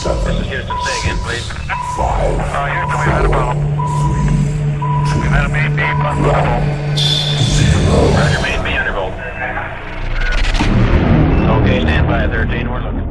This is Houston. Say again, please. Houston, we've had a problem. We've had a main B plus undervolt. Roger, main B undervolt. Okay, stand by at 13. We're looking.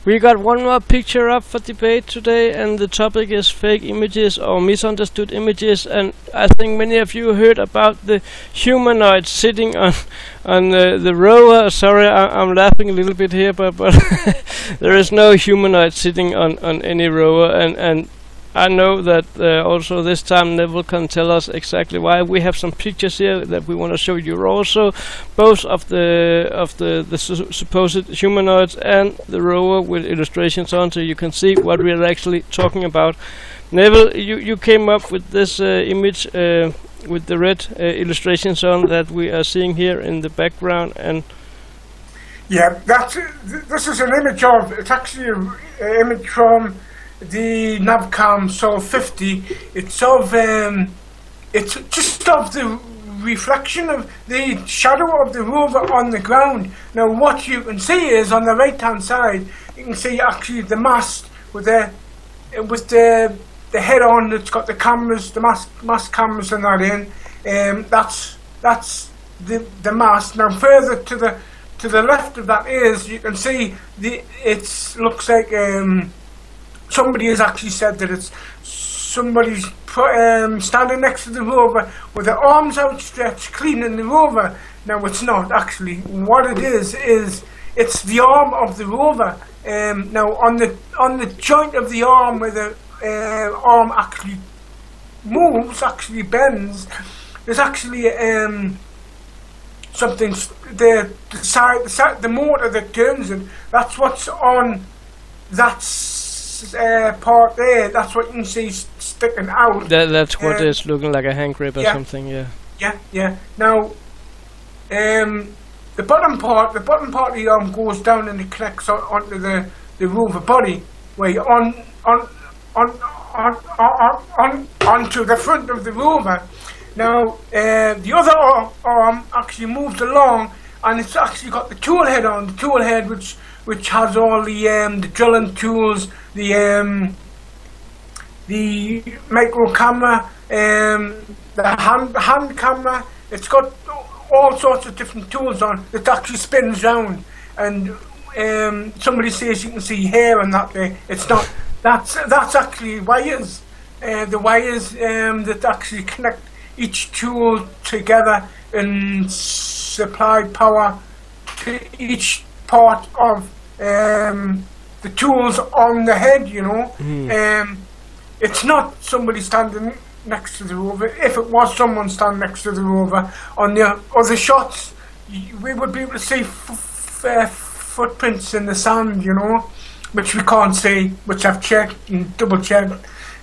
We got one more picture up for debate today, and the topic is fake images or misunderstood images. And I think many of you heard about the humanoid sitting on the rover. Sorry, I'm laughing a little bit here, but there is no humanoid sitting on any rover, and I know that also this time Neville can tell us exactly why. We have some pictures here that we want to show you also, both of the supposed humanoids and the rover with illustrations on, so you can see what we are actually talking about. Neville, you came up with this image with the red illustrations on that we are seeing here in the background, and yeah, this is an image of, it's actually an image from the Navcam Sol 50. It's of it's just of the reflection of the shadow of the rover on the ground. Now what you can see is on the right hand side you can see actually the mast with the head on. It's got the cameras, the mast cameras and that in. That's the mast. Now further to the left of that is, you can see looks like somebody has actually said that it's somebody's standing next to the rover with their arms outstretched cleaning the rover. Now it's not actually. What it is it's the arm of the rover. Now on the joint of the arm where the arm actually moves, actually bends, there's actually something, the motor that turns it. That's what's on that part there. That's what you can see sticking out. That's what is looking like a hand grip or something. Yeah. Now, the bottom part of the arm goes down and it connects onto the rover body, where onto the front of the rover. Now, the other arm actually moves along, and it's actually got the tool head on. The tool head, which has all the drilling tools, the micro camera, the hand camera. It's got all sorts of different tools on that actually spins round, and somebody says you can see hair and that there. It's not. That's actually wires. The wires that actually connect each tool together and supply power to each part of the tools on the head, you know. It's not somebody standing next to the rover. If it was someone standing next to the rover, on the other shots we would be able to see footprints in the sand, you know, which we can't see, which I've checked and double checked,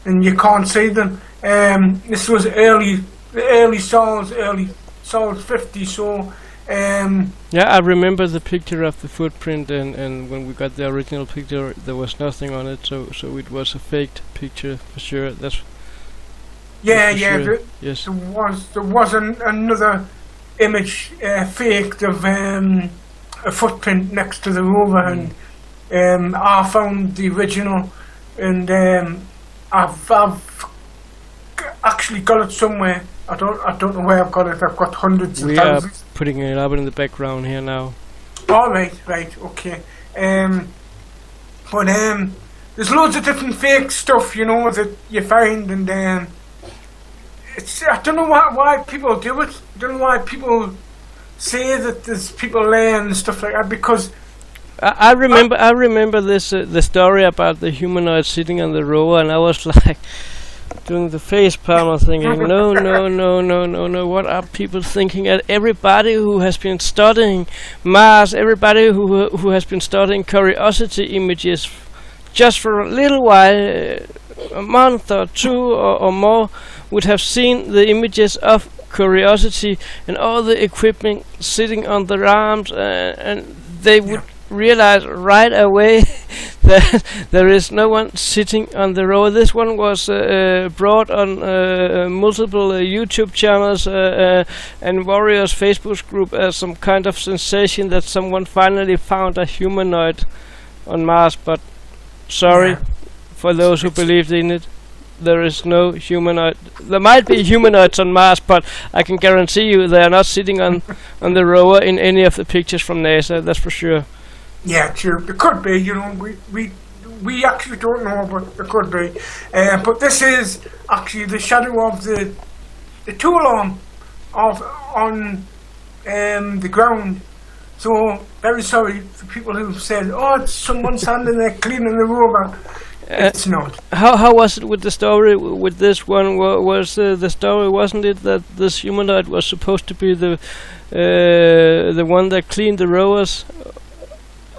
and you can't see them. This was early Sols 50, so yeah, I remember the picture of the footprint, and when we got the original picture there was nothing on it, so it was a faked picture for sure. That's sure. Yes, there was another image faked of a footprint next to the rover, and I found the original, and I've actually got it somewhere. I don't know where I've got it. I've got hundreds of thousands. We are putting it up in the background here now. All right, okay. But there's loads of different fake stuff, you know, that you find, and I don't know why people do it. I don't know why people say that there's people there and stuff like that, because I remember this the story about the humanoid sitting on the rover, and I was like doing the face palm, thinking, no, what are people thinking? And everybody who has been studying Mars, everybody who has been studying Curiosity images just for a little while, a month or two or more, would have seen the images of Curiosity and all the equipment sitting on the arms, and they would realize right away there is no one sitting on the rower. This one was brought on multiple YouTube channels and Warriors Facebook group as some kind of sensation that someone finally found a humanoid on Mars. But sorry for those who believed in it. There is no humanoid. There might be humanoids on Mars, but I can guarantee you they are not sitting on the rover in any of the pictures from NASA. That's for sure. Yeah, true. It could be. You know, we actually don't know, but it could be. But this is actually the shadow of the tool arm on the ground. So very sorry for people who said, "Oh, it's someone standing there cleaning the rover." It's not. How was it with the story with this one? Was the story, wasn't it, that this humanoid was supposed to be the one that cleaned the rowers?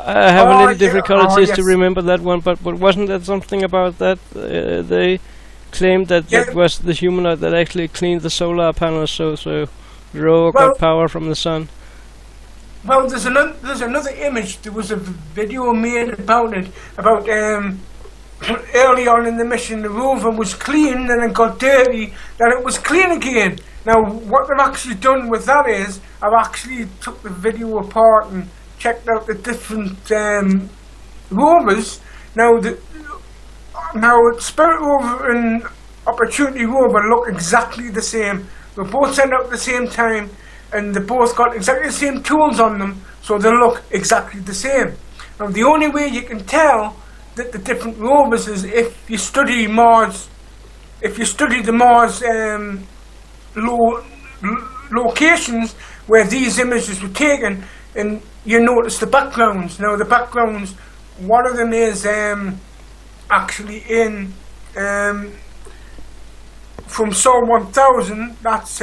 I have a little difficulties to remember that one, but wasn't that something about that? They claimed that that was the humanoid that actually cleaned the solar panels, so the rover got power from the sun. Well, there's another image. There was a video made about it, about early on in the mission, the rover was clean, and it got dirty, then it was clean again. Now, what they've actually done with that is, I've actually took the video apart and checked out the different rovers. Now, Spirit Rover and Opportunity Rover look exactly the same. They both sent out at the same time, and they both got exactly the same tools on them, so they look exactly the same. Now, the only way you can tell that the different rovers is if you study Mars, if you study the Mars locations where these images were taken, and you notice the backgrounds. Now the backgrounds, one of them is actually in from SAR 1000, that's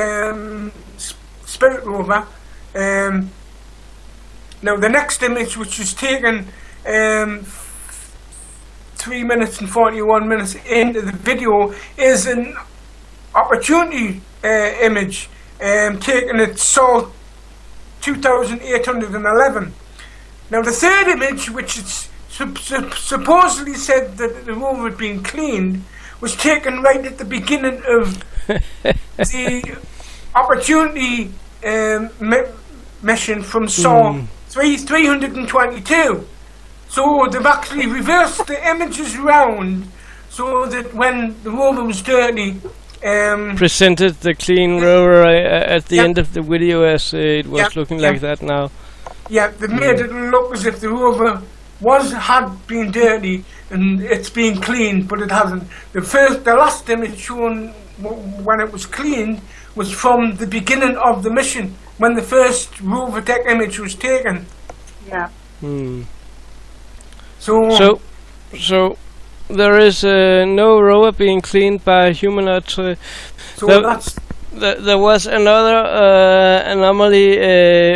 Spirit Rover. Now the next image, which is taken 3 minutes and 41 minutes into the video, is an Opportunity image taken at SAR 2811. Now the third image, which is supposedly said that the rover had been cleaned, was taken right at the beginning of the Opportunity mission from SAR 322. So they've actually reversed the images round so that when the rover was dirty, presented the clean rover at the end of the video as it was looking like that now. Yeah, they made it look as if the rover had been dirty and it's been cleaned, but it hasn't. The last image shown when it was cleaned was from the beginning of the mission, when the first rover deck image was taken. Yeah. So there is no rover being cleaned by humanoids. There was another anomaly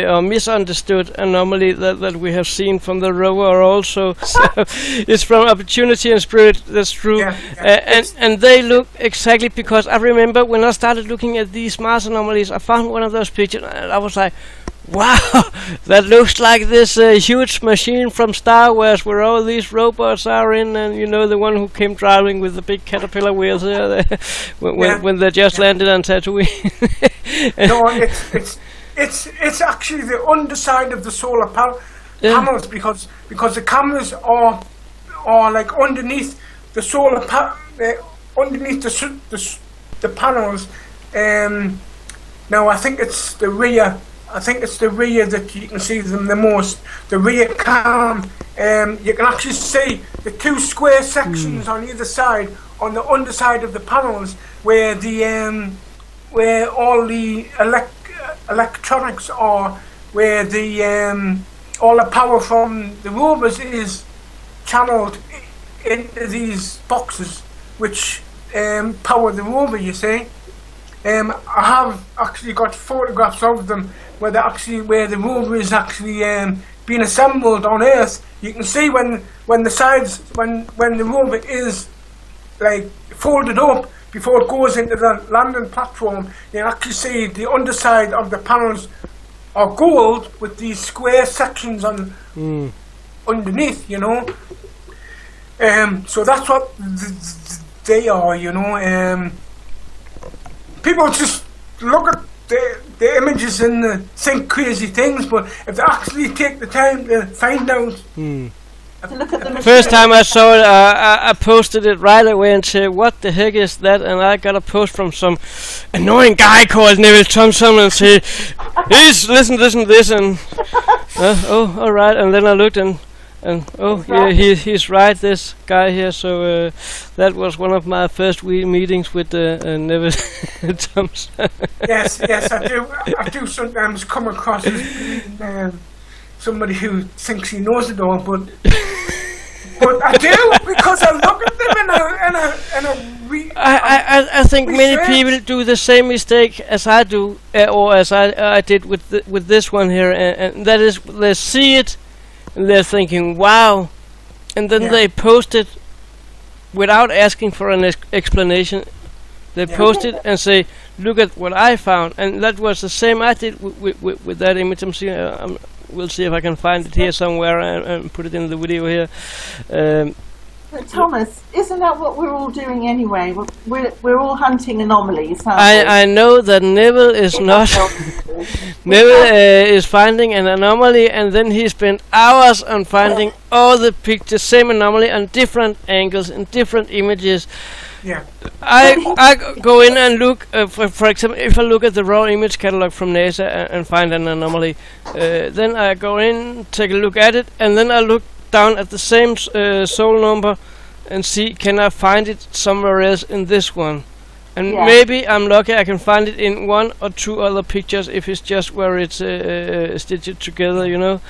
or misunderstood anomaly that we have seen from the rover also. So it's from Opportunity and Spirit. That's true. And they look exactly, because I remember when I started looking at these Mars anomalies, I found one of those pictures and I was like, wow, that looks like this huge machine from Star Wars where all these robots are in, and you know, the one who came driving with the big caterpillar wheels there when they just landed on Tatooine. No, it's actually the underside of the solar panels, because the cameras are like underneath the solar underneath the panels. Now I think it's the rear. I think it's the rear that you can see them the most. The rear cam, you can actually see the two square sections on either side, on the underside of the panels, where the where all the electronics are, where the all the power from the rovers is channeled into these boxes, which power the rover. You see. I have actually got photographs of them where the rover is actually being assembled on Earth. You can see when the sides, when the rover is like folded up before it goes into the landing platform, you can actually see the underside of the panels are gold with these square sections on underneath, you know. So that's what they are, you know. People just look at the images and think crazy things, but if they actually take the time to find out. To look at the First time I saw it, I posted it right away and said, "What the heck is that?" And I got a post from some annoying guy called Neville Thompson and said, "He's listen to this," and oh, all right. And then I looked and oh yeah, he's right, this guy here. So that was one of my first meetings with Neville Thompson. Yes, I do sometimes come across as being somebody who thinks he knows it all, but I do, because I look at them and I think many people do the same mistake as I do, or as I did with this one here, and that is they see it and they're thinking, wow, and then they post it without asking for an explanation. They post it and say, "Look at what I found," and that was the same I did with that image. I'm seeing. We'll see if I can find it here somewhere and put it in the video here. But Thomas, isn't that what we're all doing anyway? We're all hunting anomalies, aren't we? I know that Neville is not. Neville is finding an anomaly, and then he spent hours on finding all the pictures, same anomaly, on different angles and different images. Yeah. I go in and look, for example, if I look at the raw image catalog from NASA and find an anomaly, then I go in, take a look at it, and then I look down at the same soul number and see, can I find it somewhere else in this one? And maybe I'm lucky I can find it in one or two other pictures if it's just where it's stitched together, you know.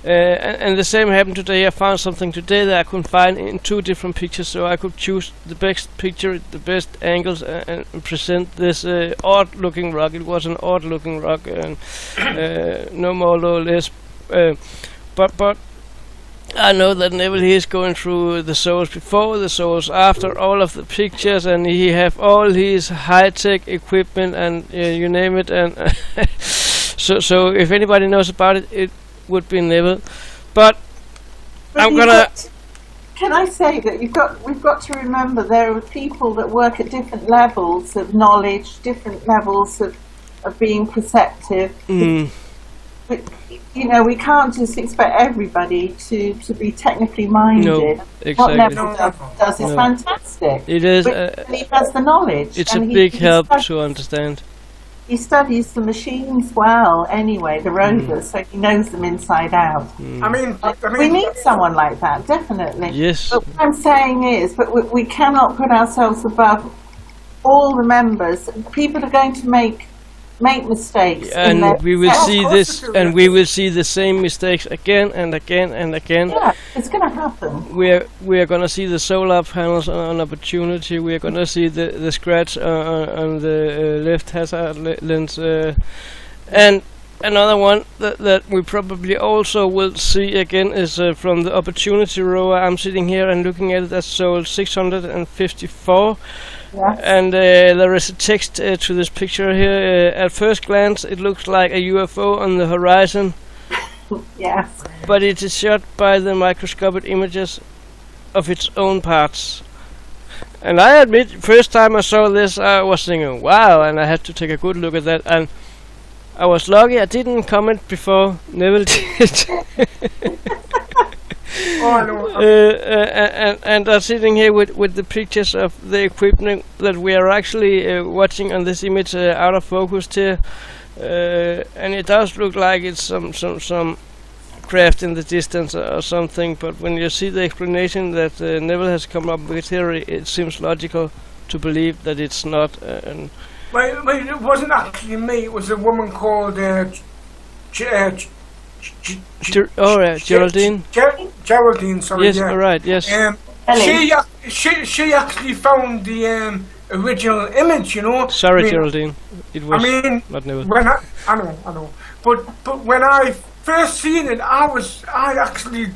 And the same happened today. I found something today that I couldn't find in two different pictures, so I could choose the best picture, the best angles, and present this odd-looking rock. It was an odd-looking rock, and no more, no less. But I know that Neville, he is going through the souls before, the souls after, all of the pictures, and he have all his high-tech equipment and you name it. And so if anybody knows about it, it would be Neville. But I'm gonna. Can I say that we've got to remember there are people that work at different levels of knowledge, different levels of being perceptive. But, you know, we can't just expect everybody to be technically minded. No, exactly. What Neville does is fantastic. It is. He has the knowledge. It's a big help to understand. He studies the machines well, anyway, the rovers, so he knows them inside out. I mean, We need someone like that, definitely. Yes. But what I'm saying is, but we cannot put ourselves above all the members. People are going to make mistakes, and we will see this, and we will see the same mistakes again and again and again. Yeah, it's going to happen. We are going to see the solar panels on Opportunity. We are going to see the scratch on the left hazard lens, and another one that we probably also will see again is from the Opportunity rover. I'm sitting here and looking at it. That's Sol 654. Yes. And there is a text to this picture here. At first glance, it looks like a UFO on the horizon. Yes. But it is shot by the microscopic images of its own parts. And I admit, first time I saw this, I was thinking, wow, and I had to take a good look at that. And I was lucky I didn't comment before Neville did. And I'm sitting here with the pictures of the equipment that we are actually watching on this image out of focus here, and it does look like it's some craft in the distance or something. But when you see the explanation that Neville has come up with here, it seems logical to believe that it's not. Well, it wasn't actually me. It was a woman called Geraldine. Geraldine, sorry. Yes, yeah. all right. Yes. She actually found the original image. You know. Sorry, Geraldine. It was not Neville. When I know. But when I first seen it, I actually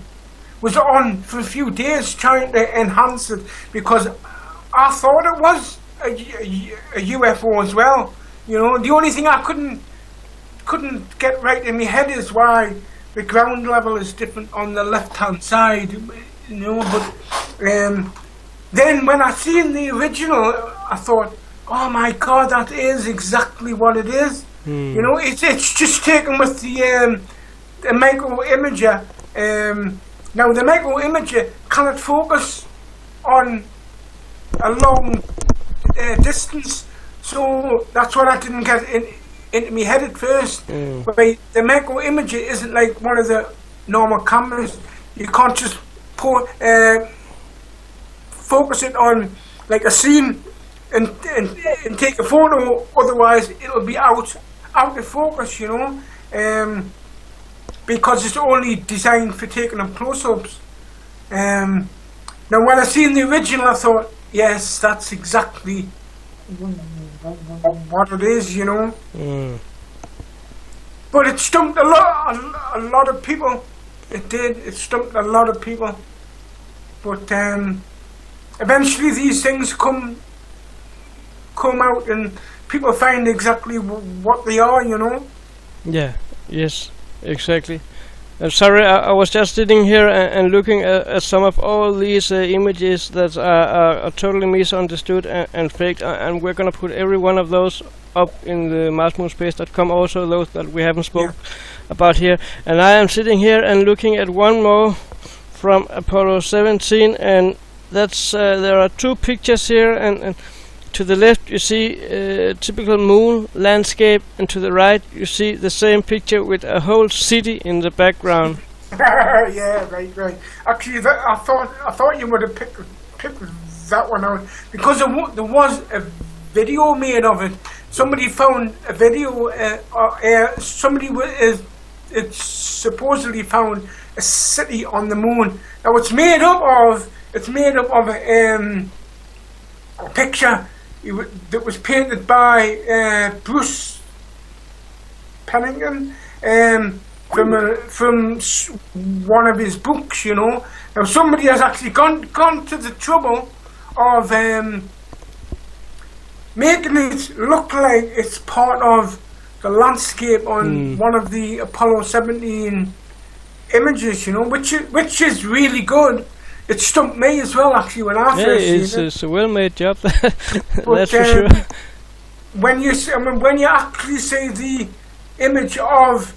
was on for a few days trying to enhance it because I thought it was a UFO as well. You know, the only thing I couldn't get right in my head is why the ground level is different on the left-hand side. you know. But then when I seen the original, I thought, oh my God, that is exactly what it is. You know, it's just taken with the micro imager. Now the micro imager cannot focus on a long distance, so that's what I didn't get into my head at first. But the micro imager isn't like one of the normal cameras. You can't just focus it on like a scene and take a photo, otherwise it'll be out of focus, you know, because it's only designed for taking up close-ups. Now when I seen the original, I thought, yes, that's exactly what it is, you know. But it stumped a lot of people. It did. It stumped a lot of people. But eventually these things come out and people find exactly what they are, you know. Yeah. Yes. Exactly. I'm sorry, I was just sitting here and looking at some of all these images that are totally misunderstood and faked, and we're gonna put every one of those up in the marsmoonspace.com, also those that we haven't spoke about here. And I am sitting here and looking at one more from Apollo 17, and that's there are two pictures here, and to the left you see typical moon landscape, and to the right you see the same picture with a whole city in the background. Yeah, right. Actually, I thought you would have picked that one out, because there was a video made of it. Somebody found a video. It supposedly found a city on the moon. Now it's made up of a picture that was painted by Bruce Pennington from one of his books, you know. Now somebody has actually gone to the trouble of making it look like it's part of the landscape on one of the Apollo 17 images, you know, which is really good. It stumped me as well, actually, when I first seen it. It's a well-made job. That's for sure. When you actually see the image of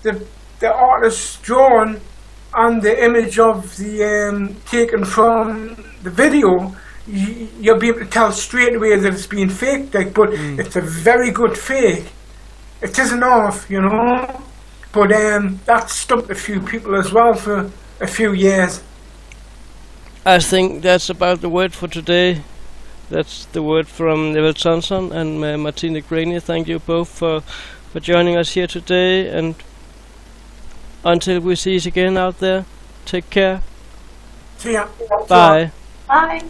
the artist drawn and the image of the taken from the video, you'll be able to tell straight away that it's been faked. Like, but it's a very good fake. It isn't off, you know. But that stumped a few people as well for a few years. I think that's about the word for today. That's the word from Neville Johnson and Martine Grenier. Thank you both for joining us here today, and until we see you again out there, take care. See ya. Bye. Bye.